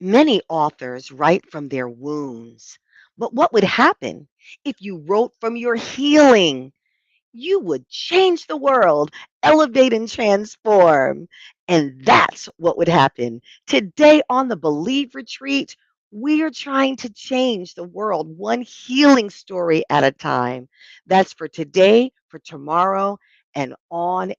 Many authors write from their wounds. But what would happen if you wrote from your healing? You would change the world, elevate and transform. And that's what would happen. Today on the Believe Retreat, we are trying to change the world one healing story at a time. That's for today, for tomorrow, and on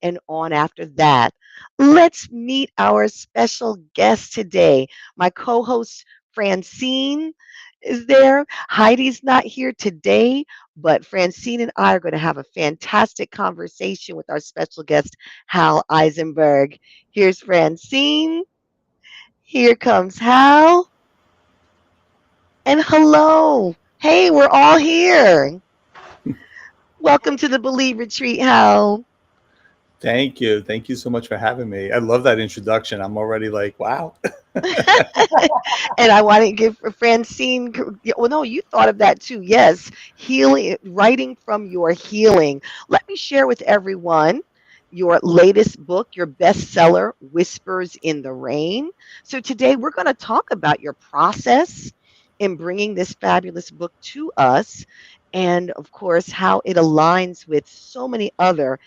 after that. Let's meet our special guest today. My co host, Francine, is there. Heidi's not here today, but Francine and I are going to have a fantastic conversation with our special guest, Hal Eisenberg. Here's Francine. Here comes Hal. And hello. Hey, we're all here. Welcome to the Believe Retreat, Hal. Thank you. Thank you so much for having me. I love that introduction. I'm already like, wow. And I want to give Francine, well, no, you thought of that too. Yes, healing, writing from your healing. Let me share with everyone your latest book, your bestseller, Whispers in the Rain. So today we're going to talk about your process in bringing this fabulous book to us, and of course, how it aligns with so many other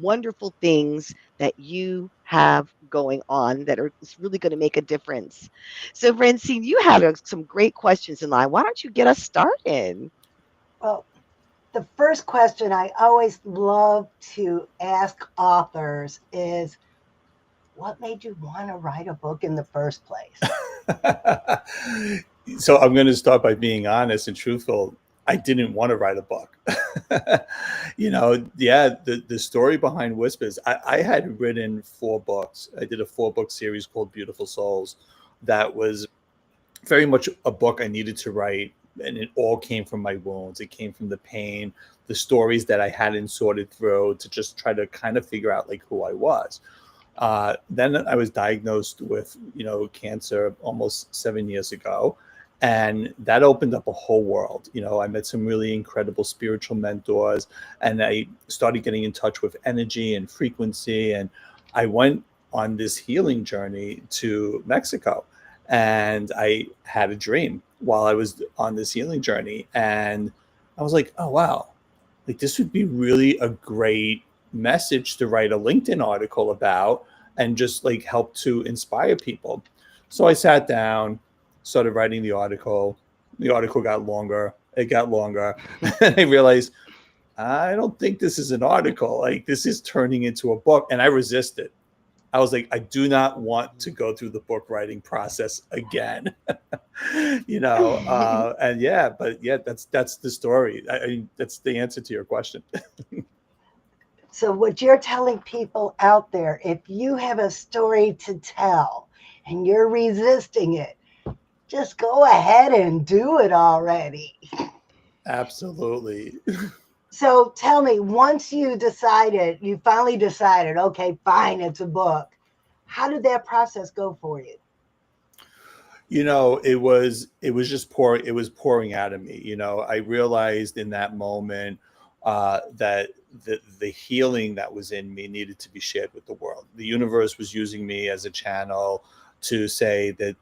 wonderful things that you have going on that are really going to make a difference. So, Francine, you have some great questions in line. Why don't you get us started? Well, the first question I always love to ask authors is what made you want to write a book in the first place? So I'm going to start by being honest and truthful. I didn't want to write a book. Yeah, the story behind Whispers, I had written 4 books. I did a 4-book series called Beautiful Souls that was very much a book I needed to write. And it all came from my wounds. It came from the pain, the stories that I hadn't sorted through to just try to kind of figure out like who I was. Then I was diagnosed with, cancer almost 7 years ago. And that opened up a whole world. I met some really incredible spiritual mentors, and I started getting in touch with energy and frequency. And I went on this healing journey to Mexico. And I had a dream while I was on this healing journey. And I was like, oh, wow, like this would be really a great message to write a LinkedIn article about and just like help to inspire people. So I sat down, started writing the article. The article got longer. It got longer. And I realized I don't think this is an article. Like this is turning into a book. And I resisted. I was like, I do not want to go through the book writing process again. And yeah, but yeah, that's the story. That's the answer to your question. So, what you're telling people out there, if you have a story to tell and you're resisting it, just go ahead and do it already. Absolutely. So, tell me, once you finally decided, okay, fine, it's a book, how did that process go for you? It was just pouring. It was pouring out of me. I realized in that moment that the healing that was in me needed to be shared with the world. The universe was using me as a channel to say that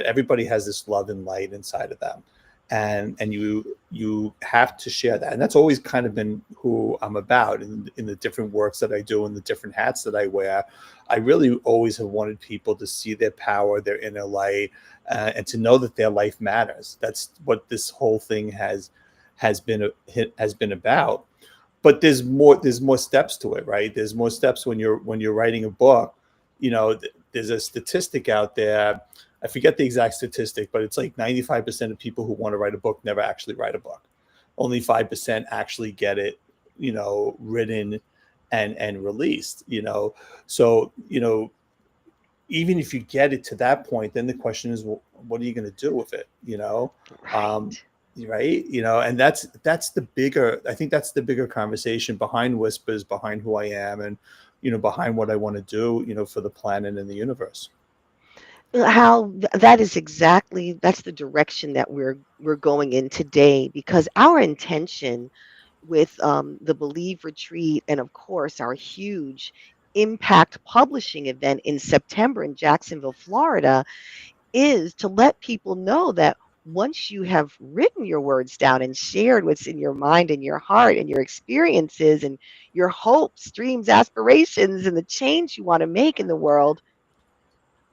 everybody has this love and light inside of them, and you have to share that. And that's always kind of been who I'm about in the different works that I do and the different hats that I wear. I really always have wanted people to see their power, their inner light, and to know that their life matters. That's what this whole thing has been about. But there's more steps to it, right? There's more steps when you're writing a book. There's a statistic out there. I forget the exact statistic, but it's like 95% of people who want to write a book never actually write a book. Only 5% actually get it, written and released. So even if you get it to that point, then the question is, well, what are you going to do with it? Um, Right. right. And that's the bigger, I think that's the bigger conversation behind Whispers, behind who I am, and behind what I want to do, for the planet and the universe. How that is exactly that's the direction that we're going in today, because our intention with the Believe Retreat, and of course our huge impact publishing event in September in Jacksonville, Florida, is to let people know that once you have written your words down and shared what's in your mind and your heart and your experiences and your hopes, dreams, aspirations, and the change you want to make in the world,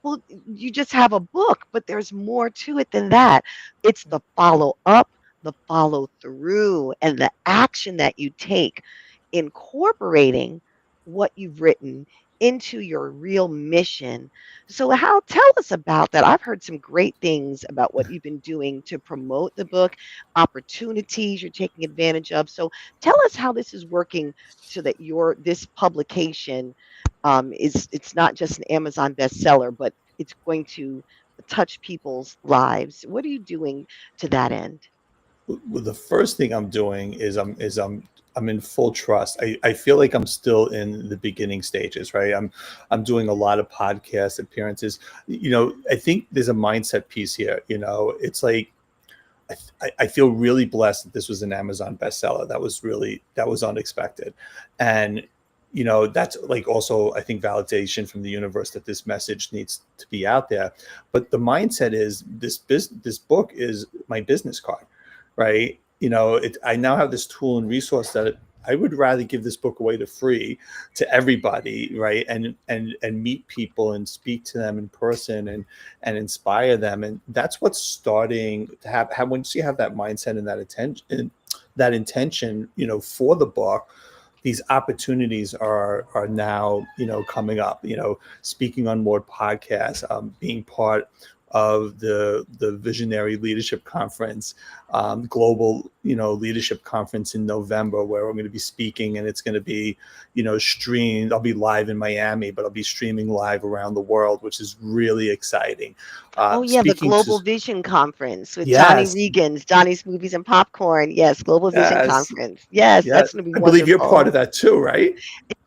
well, you just have a book, but there's more to it than that. It's the follow up, the follow through, and the action that you take, incorporating what you've written into your real mission. So, how tell us about that? I've heard some great things about what you've been doing to promote the book, opportunities you're taking advantage of. So, tell us how this is working so that your this publication is it's not just an Amazon bestseller, but it's going to touch people's lives. What are you doing to that end? Well, the first thing I'm doing is I'm in full trust. I feel like I'm still in the beginning stages, right? I'm doing a lot of podcast appearances. I think there's a mindset piece here. It's like I feel really blessed that this was an Amazon bestseller. That was unexpected. And that's like also I think validation from the universe that this message needs to be out there. But the mindset is this book is my business card, right? I now have this tool and resource that I would rather give this book away to free to everybody, right? And meet people and speak to them in person and inspire them. And that's what's starting to have once you have that mindset and that intention, for the book. These opportunities are now coming up. Speaking on more podcasts, being part of the Visionary Leadership Conference, global leadership conference in November, where I'm going to be speaking, and it's going to be streamed. I'll be live in Miami, but I'll be streaming live around the world, which is really exciting. Oh yeah, the Speaking to Global Vision Conference with Johnny Yes, Regan's Johnny's Movies and Popcorn. Yes, Global Vision yes, Conference. Yes, yeah. that's going to be I believe you're part wonderful. of that too, right?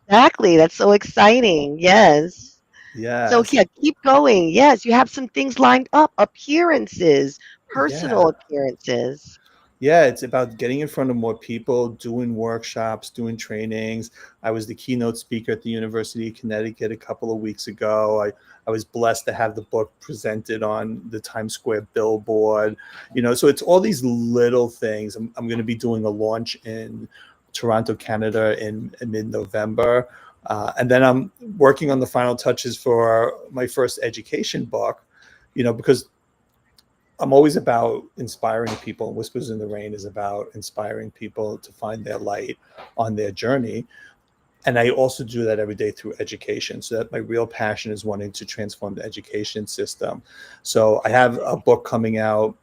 Exactly. That's so exciting. Yes. So Yes. yeah, keep going. Yes, you have some things lined up, appearances, personal Yeah. appearances. Yeah, it's about getting in front of more people, doing workshops, doing trainings. I was the keynote speaker at the University of Connecticut a couple of weeks ago. I was blessed to have the book presented on the Times Square billboard. So it's all these little things. I'm going to be doing a launch in Toronto, Canada in mid-November. And then I'm working on the final touches for my first education book, because I'm always about inspiring people. Whispers in the Rain is about inspiring people to find their light on their journey. And I also do that every day through education. So that my real passion is wanting to transform the education system. So I have a book coming out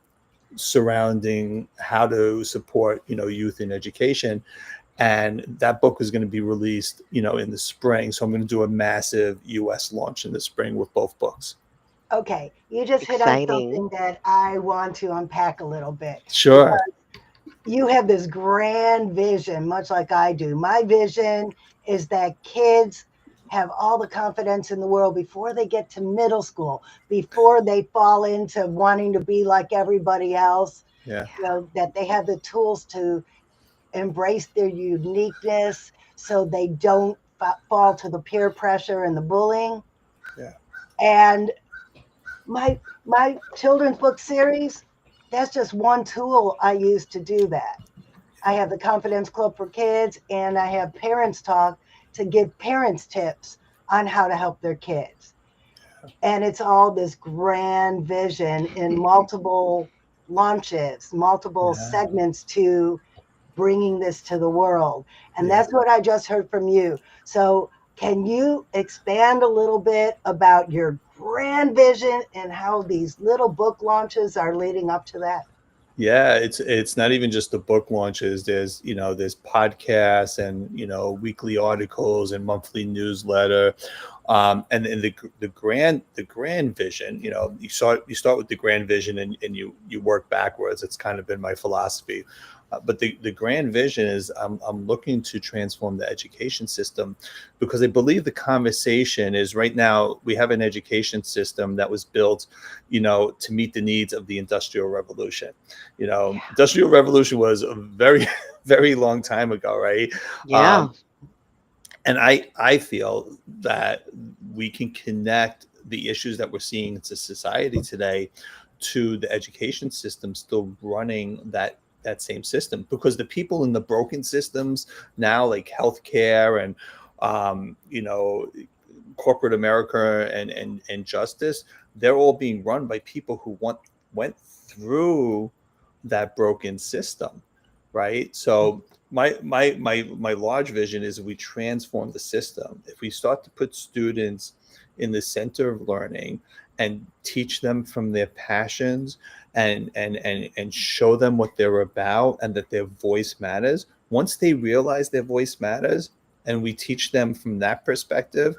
surrounding how to support, youth in education. And that book is going to be released, in the spring. So I'm going to do a massive US launch in the spring with both books. Okay, you just hit on Exciting. something that I want to unpack a little bit Sure. because you have this grand vision, much like I do. My vision is that kids have all the confidence in the world before they get to middle school, before they fall into wanting to be like everybody else, Yeah. that they have the tools to embrace their uniqueness so they don't fall to the peer pressure and the bullying. Yeah. And my children's book series, that's just one tool I use to do that. I have the Confidence Club for Kids, and I have Parents Talk to give parents tips on how to help their kids. And it's all this grand vision in multiple launches, multiple Yeah. segments to bringing this to the world. And Yeah. that's what I just heard from you. So, can you expand a little bit about your grand vision and how these little book launches are leading up to that? Yeah, it's not even just the book launches. There's podcasts and weekly articles and monthly newsletter, and the grand vision. You start with the grand vision and you work backwards. It's kind of been my philosophy. But the grand vision is I'm looking to transform the education system because I believe the conversation is right now we have an education system that was built, to meet the needs of the Industrial Revolution. Yeah. Industrial Revolution was a very, very long time ago, right? Yeah. Um, and I feel that we can connect the issues that we're seeing in society today to the education system still running that same system, because the people in the broken systems now, like healthcare and you know, corporate America and justice, they're all being run by people who went through that broken system, right? So my large vision is, if we transform the system, if we start to put students in the center of learning and teach them from their passions, and show them what they're about and that their voice matters. Once they realize their voice matters and we teach them from that perspective,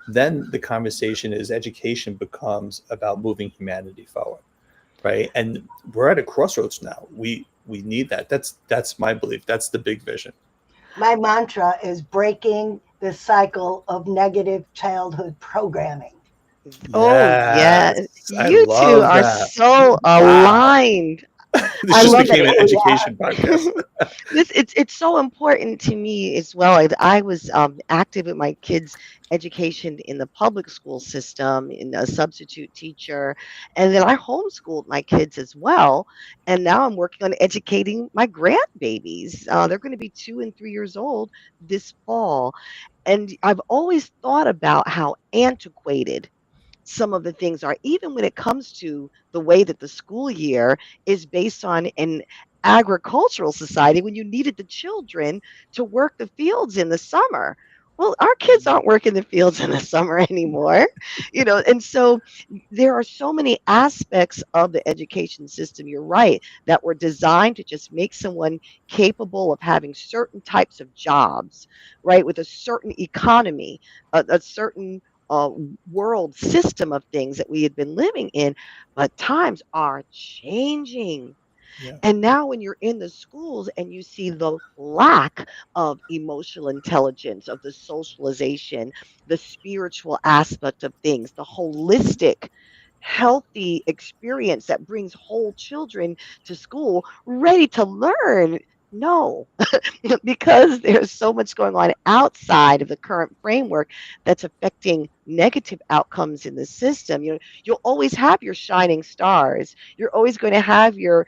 then the conversation is, education becomes about moving humanity forward, right? And we're at a crossroads now. We need that. That's my belief. That's the big vision. My mantra is breaking the cycle of negative childhood programming. Oh, yeah. Yes, I You two love are that. so Wow. aligned. This I just love became that an we education podcast. It's so important to me as well. I was active in my kids' education in the public school system, in a substitute teacher, and then I homeschooled my kids as well. And now I'm working on educating my grandbabies. They're going to be 2 and 3 years old this fall, and I've always thought about how antiquated some of the things are, even when it comes to the way that the school year is based on an agricultural society when you needed the children to work the fields in the summer. Well, our kids aren't working the fields in the summer anymore, and so there are so many aspects of the education system, you're right, that were designed to just make someone capable of having certain types of jobs, right, with a certain economy, a certain uh, world system of things that we had been living in, but times are changing. Yeah. And now, when you're in the schools and you see the lack of emotional intelligence, of the socialization, the spiritual aspect of things, the holistic, healthy experience that brings whole children to school ready to learn. No, because there's so much going on outside of the current framework that's affecting negative outcomes in the system. You'll always have your shining stars. You're always going to have your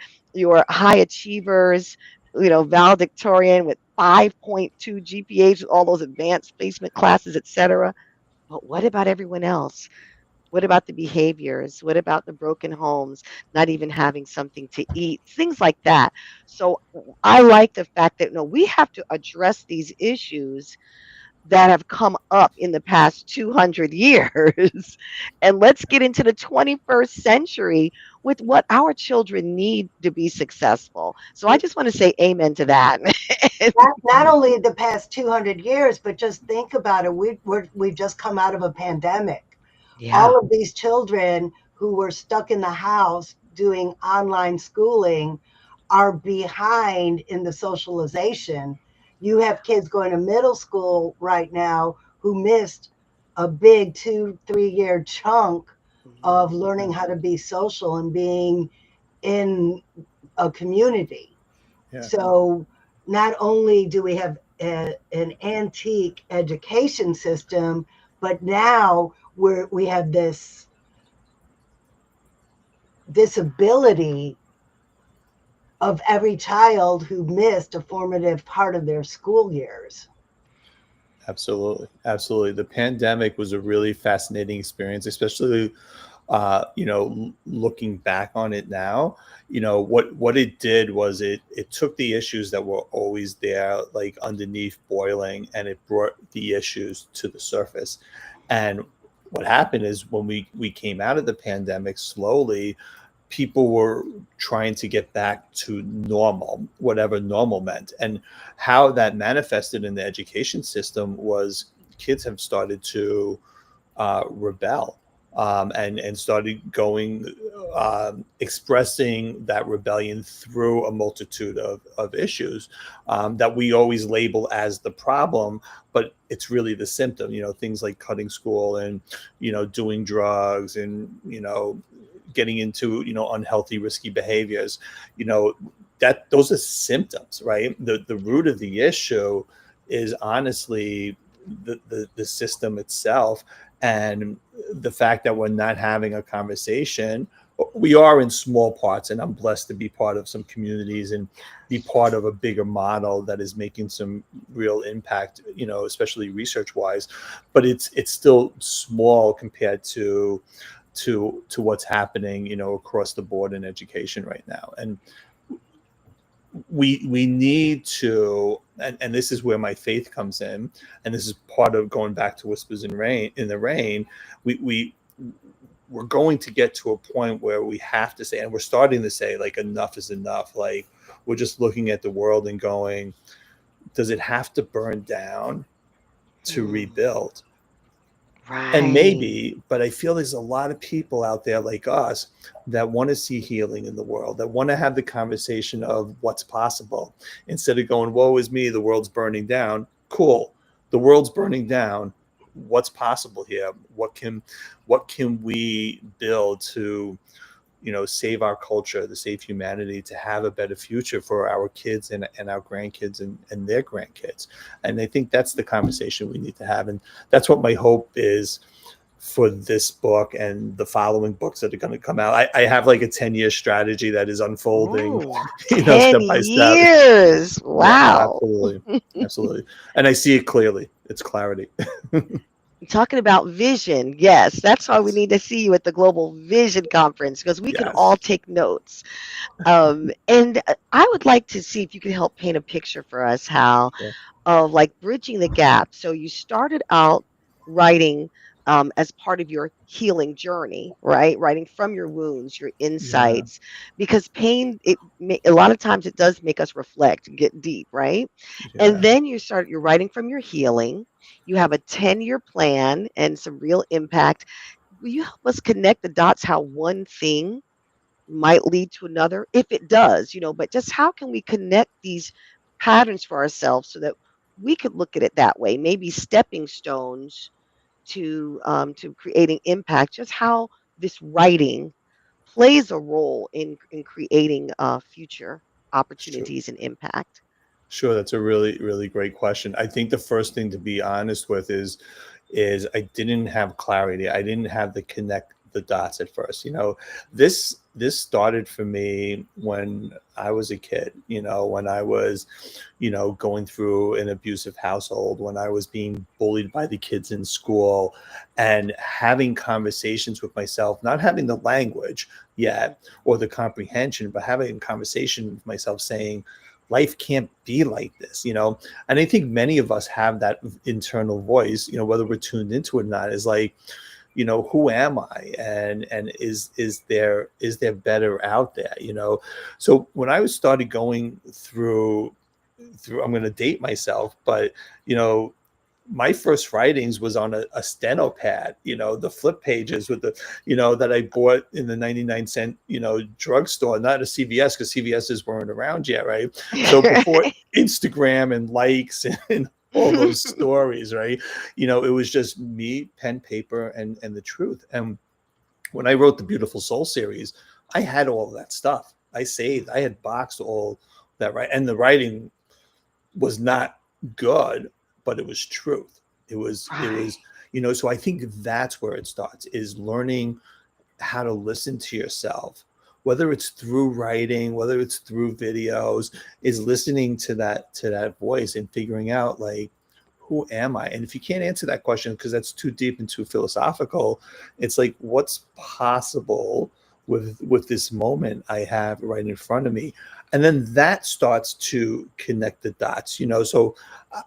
high achievers, valedictorian with 5.2 GPAs with all those advanced placement classes, etc. But what about everyone else? What about the behaviors? What about the broken homes, not even having something to eat? Things like that. So I like the fact that, no, we have to address these issues that have come up in the past 200 years. And let's get into the 21st century with what our children need to be successful. So I just want to say amen to that. Not only the past 200 years, but just think about it. We've just come out of a pandemic. Yeah. All of these children who were stuck in the house doing online schooling are behind in the socialization. You have kids going to middle school right now who missed a big 2, 3 year chunk of Mhm. learning how to be social and being in a community. Yeah. So not only do we have an antique education system, but now we have this ability of every child who missed a formative part of their school years. Absolutely. Absolutely. The pandemic was a really fascinating experience, especially looking back on it now. What it did was, it took the issues that were always there, like underneath boiling, and it brought the issues to the surface. And what happened is, when we came out of the pandemic slowly, people were trying to get back to normal, whatever normal meant. And how that manifested in the education system was, kids have started to rebel, and started going, expressing that rebellion through a multitude of issues, that we always label as the problem, but it's really the symptom. Things like cutting school, and doing drugs, and getting into unhealthy, risky behaviors. you know that those are symptoms, right? The root of the issue is honestly the system itself. And the fact that we're not having a conversation, we are in small parts, and I'm blessed to be part of some communities and be part of a bigger model that is making some real impact, especially research wise. But it's still small compared to what's happening, across the board in education right now. And we need to, and this is where my faith comes in, and this is part of going back to whispers in the rain. We're going to get to a point where we have to say, and we're starting to say, like, enough is enough. Like, we're just looking at the world and going, does it have to burn down to Mm, rebuild? And right. maybe, but I feel there's a lot of people out there like us that want to see healing in the world, that want to have the conversation of what's possible, instead of going, woe is me, the world's burning down. Cool. The world's burning down. What's possible here? What can we build to, save our culture, to save humanity, to have a better future for our kids and our grandkids and their grandkids? And I think that's the conversation we need to have. And that's what my hope is for this book and the following books that are going to come out. I have like a 10-year strategy that is unfolding, Ooh, 10 step by step. years. Yeah, no, Wow. absolutely. Absolutely. And I see it clearly. It's clarity. Talking about vision, yes, that's why we Yes. need to see you at the Global Vision Conference because we can all Yes. take notes. And I would like to see if you could help paint a picture for us how Sure. of like bridging the gap. So you started out writing as part of your healing journey, right? Writing from your wounds, your Yeah. insights, because pain, a lot of times it does make us reflect and get deep, right? And Yeah. then you're writing from your healing. You have a 10-year plan and some real impact. Will you help us connect the dots how one thing might lead to another if it does, but just how can we connect these patterns for ourselves so that we could look at it that way, maybe stepping stones to creating impact, just how this writing plays a role in creating future Sure. opportunities and impact. Sure, that's a really, really great question. I think the first thing to be honest with is I didn't have clarity. I didn't have the connect the dots at first. This started for me when I was a kid, when I was, going through an abusive household, when I was being bullied by the kids in school, and having conversations with myself, not having the language yet or the comprehension, but having a conversation with myself saying, life can't be like this. And I think many of us have that internal voice, whether we're tuned into it or not, is like, who am I, and is there better out there? So when I was started going through, I'm going to date myself, but you know my first writings was on a steno pad, the flip pages with the, that I bought in the 99 cent, drugstore, not a CVS, because CVS's weren't around yet, right? So before Instagram and likes and all those stories, right? It was just me, pen, paper, and the truth. And when I wrote the Beautiful Soul series, I had all of that stuff. I had boxed all that, right? And the writing was not good, but it was truth. It was, Right. so I think that's where it starts, is learning how to listen to yourself, whether it's through writing, whether it's through videos, is listening to that voice and figuring out, like, who am I? And if you can't answer that question because that's too deep and too philosophical, it's like, what's possible with this moment I have right in front of me? And then that starts to connect the dots, so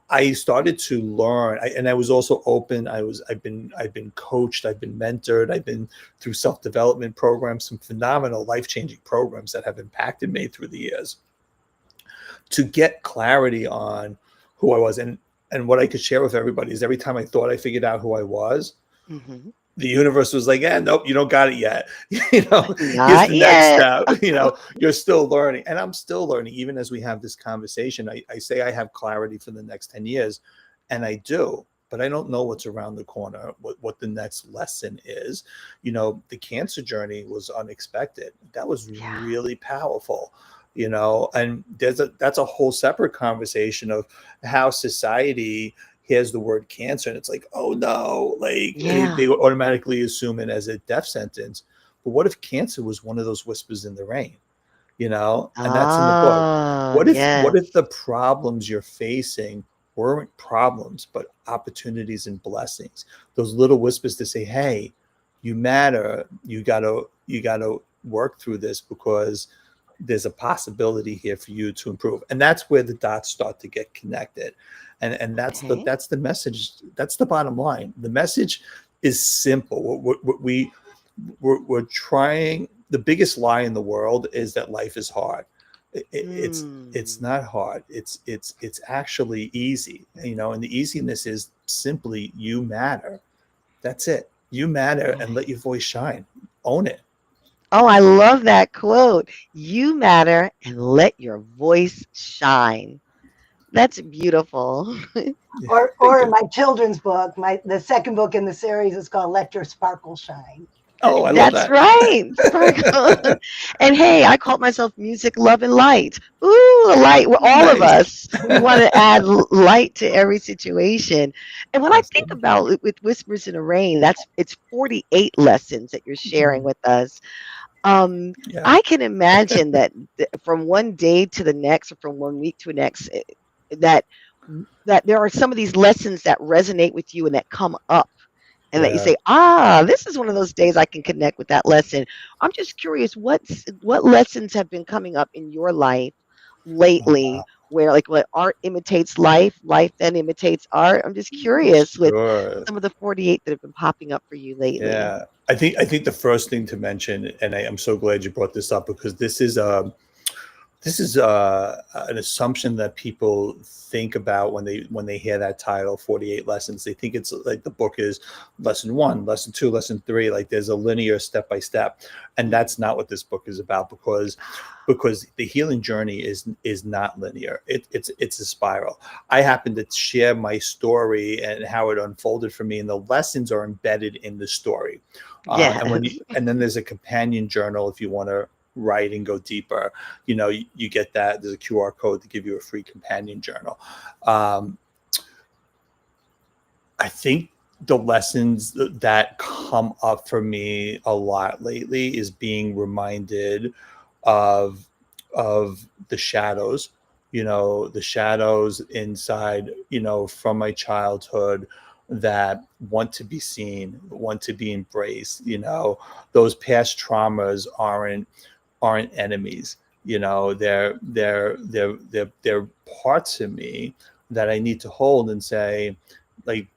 I started to learn, and I was also open. I've been coached, I've been mentored, I've been through self-development programs, some phenomenal life-changing programs that have impacted me through the years, to get clarity on who I was. And what I could share with everybody is, every time I thought I figured out who I was, Hmm. the universe was like, "Yeah, nope, you don't got it yet. you know, here's Not the next yet. step. You're still learning." And I'm still learning, even as we have this conversation. I say I have clarity for the next 10 years, and I do, but I don't know what's around the corner, what the next lesson is. The cancer journey was unexpected. That was Yeah. really powerful. And that's a whole separate conversation of how society hears the word cancer and it's like, oh no, like Yeah. they automatically assume it as a death sentence. But what if cancer was one of those whispers in the rain? And that's in the book. Ah, What if yes. the problems you're facing weren't problems but opportunities and blessings? Those little whispers to say, hey, you matter, you gotta work through this because there's a possibility here for you to improve. And that's where the dots start to get connected. And Okay. that's the message. That's the bottom line. The message is simple. What we're trying. The biggest lie in the world is that life is hard. It's Hmm. not hard. It's actually easy. And the easiness is simply you matter. That's it. You matter, and let your voice shine. Own it. Oh, I love that quote. You matter and let your voice shine. That's beautiful. Yeah, thank Or you. my children's book, the second book in the series is called Let Your Sparkle Shine. Oh, I love That's that. right. Sparkle. And hey, I called myself music, love, and light. Ooh, light. We're all of Nice. us. We want to add light to every situation. And when I think Awesome. about it with Whispers in the Rain, it's 48 lessons that you're sharing Mhm. with us. Um, Yeah. I can imagine that from one day to the next, or from one week to the next, that there are some of these lessons that resonate with you and that come up, and that you Yeah. say, this is one of those days I can connect with that lesson. I'm just curious, what lessons have been coming up in your life Oh, lately, wow. where like what art imitates life, life then imitates art. I'm just curious with Sure. some of the 48 that have been popping up for you lately. Yeah. I think the first thing to mention, and I'm so glad you brought this up because this is an assumption that people think about when they hear that title 48 lessons. They think it's like the book is lesson 1, lesson 2, lesson 3, like there's a linear step by step. And Mm. that's not what this book is about, because the healing journey is not linear. It's a spiral. I happen to share my story and how it unfolded for me, and the lessons are embedded in the story. Yes. And then there's a companion journal if you want to write and go deeper. You get that. There's a QR code to give you a free companion journal. um, I think the lessons that come up for me a lot lately is being reminded of the shadows, the shadows inside, from my childhood, that want to be seen, want to be embraced. Those past traumas aren't enemies. They're parts of me that I need to hold and say, like,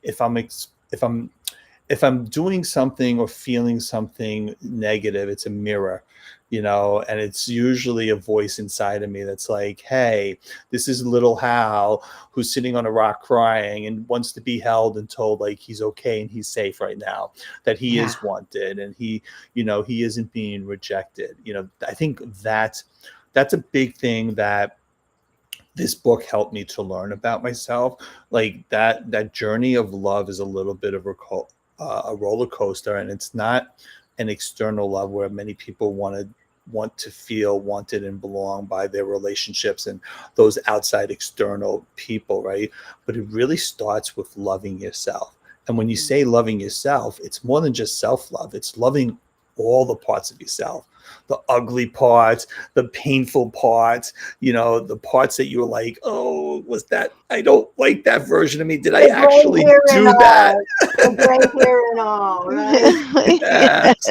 if I'm if I'm doing something or feeling something negative, it's a mirror, and it's usually a voice inside of me that's like, hey, this is little Hal who's sitting on a rock crying and wants to be held and told like he's okay and he's safe right now, that he Yeah. is wanted and he isn't being rejected. I think that's a big thing that this book helped me to learn about myself. Like that journey of love is a little bit of a roller coaster, and it's not an external love where many people want to feel wanted and belong by their relationships and those outside external people, right? But it really starts with loving yourself. And when you say Mhm. loving yourself, it's more than just self-love. It's loving all the parts of yourself, the ugly parts, the painful parts, the parts that you were like, oh, was that, I don't like that version of me. Did I The gray actually hair and do that? all. The gray hair and all, right? Yes. Yes.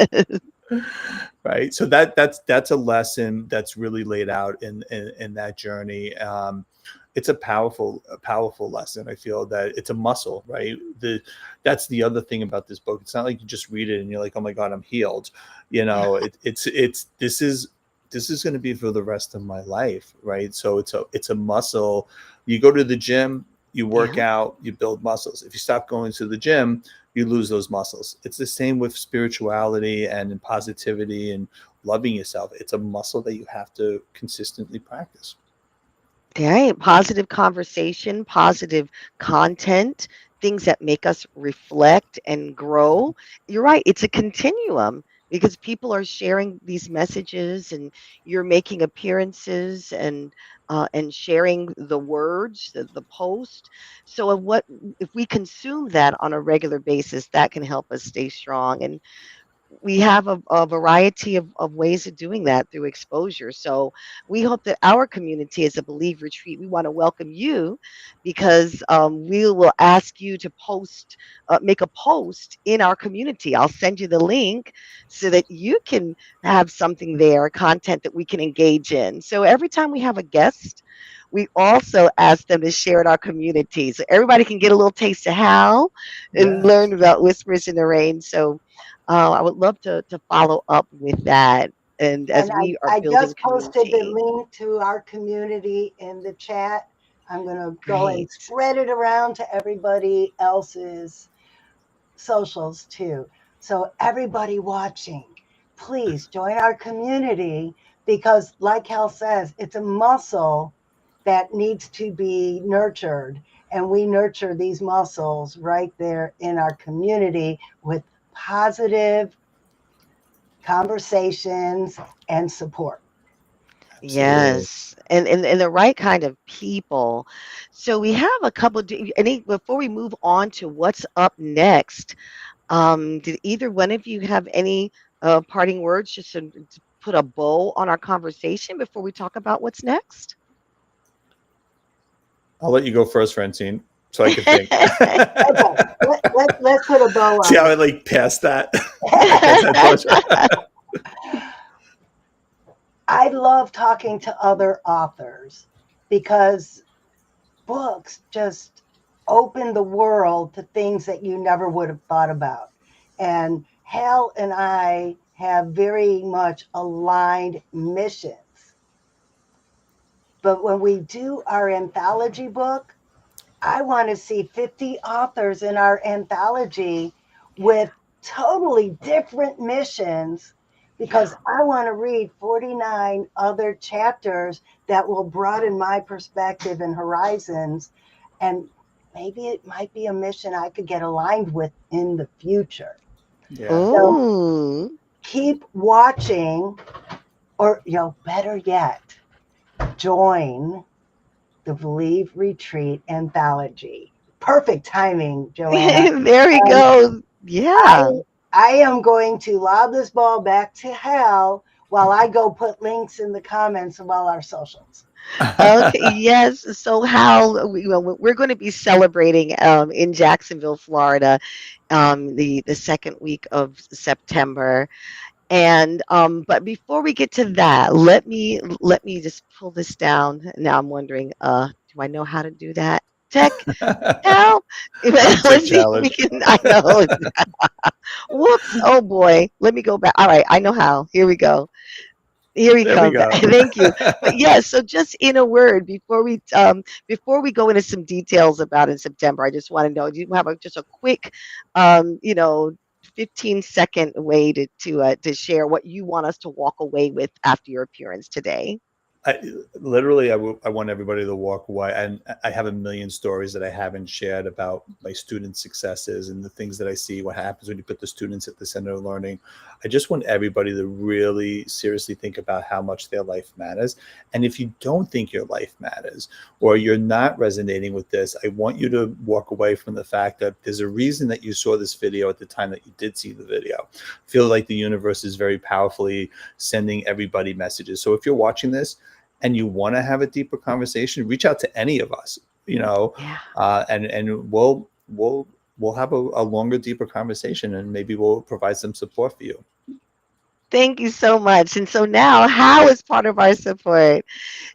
Right. So that's a lesson that's really laid out in that journey. It's a powerful lesson. I feel that it's a muscle, right? That's the other thing about this book. It's not like you just read it and you're like, oh my God, I'm healed. This is going to be for the rest of my life, right? So it's a muscle. You go to the gym, you work Yeah. out, you build muscles. If you stop going to the gym, you lose those muscles. It's the same with spirituality and in positivity and loving yourself. It's a muscle that you have to consistently practice. Right. Positive conversation, positive content, things that make us reflect and grow. You're right. It's a continuum. because people are sharing these messages, and you're making appearances, and sharing the words, the post. So what if we consume that on a regular basis, that can help us stay strong. And we have a variety of ways of doing that through exposure. So we hope that our community is a Believe Retreat. We want to welcome you, because we will ask you to make a post in our community. I'll send you the link so that you can have something there, content that we can engage in. So every time we have a guest, we also ask them to share in our community, so everybody can get a little taste of how and Yes. learn about Whispers in the Rain. So I would love to follow up with that. And And as we are I building just posted the community, link to our community in the chat. I'm going to go and great. spread it around to everybody else's socials too. So, everybody watching, please join our community because, like Hal says, it's a muscle that needs to be nurtured. And we nurture these muscles right there in our community with positive conversations and support. Absolutely. Yes, and the right kind of people. So we have a couple. Any before we move on to what's up next? Did either one of you have any parting words, just to put a bow on our conversation before we talk about what's next? I'll let you go first, Francine, so I can think. Okay, let's put a bow See on how it. I like past that? Past that torch. I love talking to other authors because books just open the world to things that you never would have thought about. And Hal and I have very much aligned missions. But when we do our anthology book, I want to see 50 authors in our anthology with totally different missions Yeah. because I want to read 49 other chapters that will broaden my perspective and horizons. And maybe it might be a mission I could get aligned with in the future. Yeah. So Ooh. keep watching, or, better yet, join the Believe Retreat anthology. Perfect timing, Joanna. There we And go. Yeah. I I am going to lob this ball back to Hal while I go put links in the comments of all our socials. Okay. Yes. So how we're going to be celebrating in Jacksonville, Florida, the second week of September. And but before we get to that, let me just pull this down. Now I'm wondering, do I know how to do that? Tech help. Tech Let's see if we challenge. can. I know. Whoops. Oh boy. Let me go back. All right. I know how. Here we go. Here we There we come back. go. Thank you. But yes, so just in a word, before we go into some details about in September, I just want to know, do you have just a quick, um, you know, 15-second way to share what you want us to walk away with after your appearance today? I, literally, I want everybody to walk away. And I have a million stories that I haven't shared about my student successes and the things that I see, what happens when you put the students at the center of learning. I just want everybody to really seriously think about how much their life matters. And if you don't think your life matters or you're not resonating with this, I want you to walk away from the fact that there's a reason that you saw this video at the time that you did see the video. I feel like the universe is very powerfully sending everybody messages. So if you're watching this, and you want to have a deeper conversation, reach out to any of us, Yeah. and we'll have a longer, deeper conversation, and maybe we'll provide some support for you. Thank you so much. And so now, how is part of our support?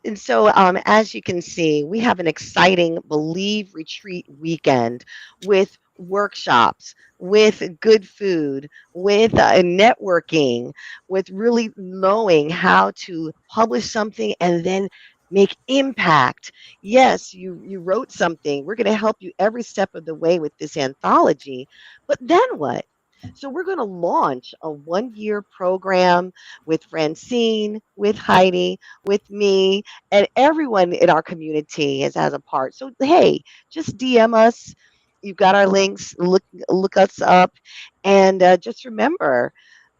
And so, as you can see, we have an exciting Believe Retreat weekend with workshops, with good food, with networking, with really knowing how to publish something and then make impact. Yes, you wrote something. We're going to help you every step of the way with this anthology. But then what? So we're going to launch a 1-year program with Francine, with Heidi, with me, and everyone in our community has a part. So hey, just DM us. You've got our links. Look us up, and just remember.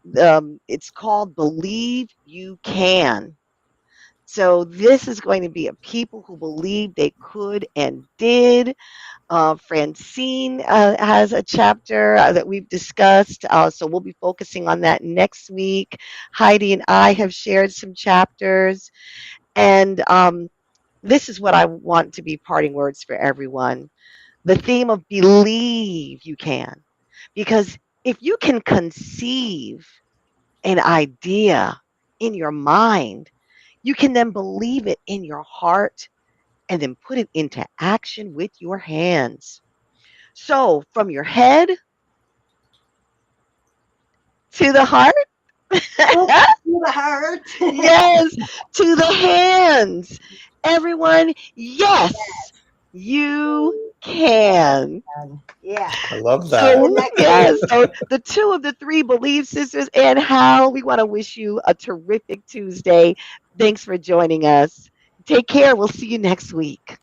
It's called Believe You Can. So this is going to be a people who believed they could and did. Francine has a chapter that we've discussed, so we'll be focusing on that next week. Heidi and I have shared some chapters, and this is what I want to be parting words for everyone. The theme of believe you can, because if you can conceive an idea in your mind, you can then believe it in your heart and then put it into action with your hands. So, from your head to the heart, Up to the heart. yes, to the hands. Everyone, yes, you can. Yeah. I love See you that. So, next week. yes, so the two of the three belief sisters and Hal, we want to wish you a terrific Tuesday. Thanks for joining us. Take care. We'll see you next week.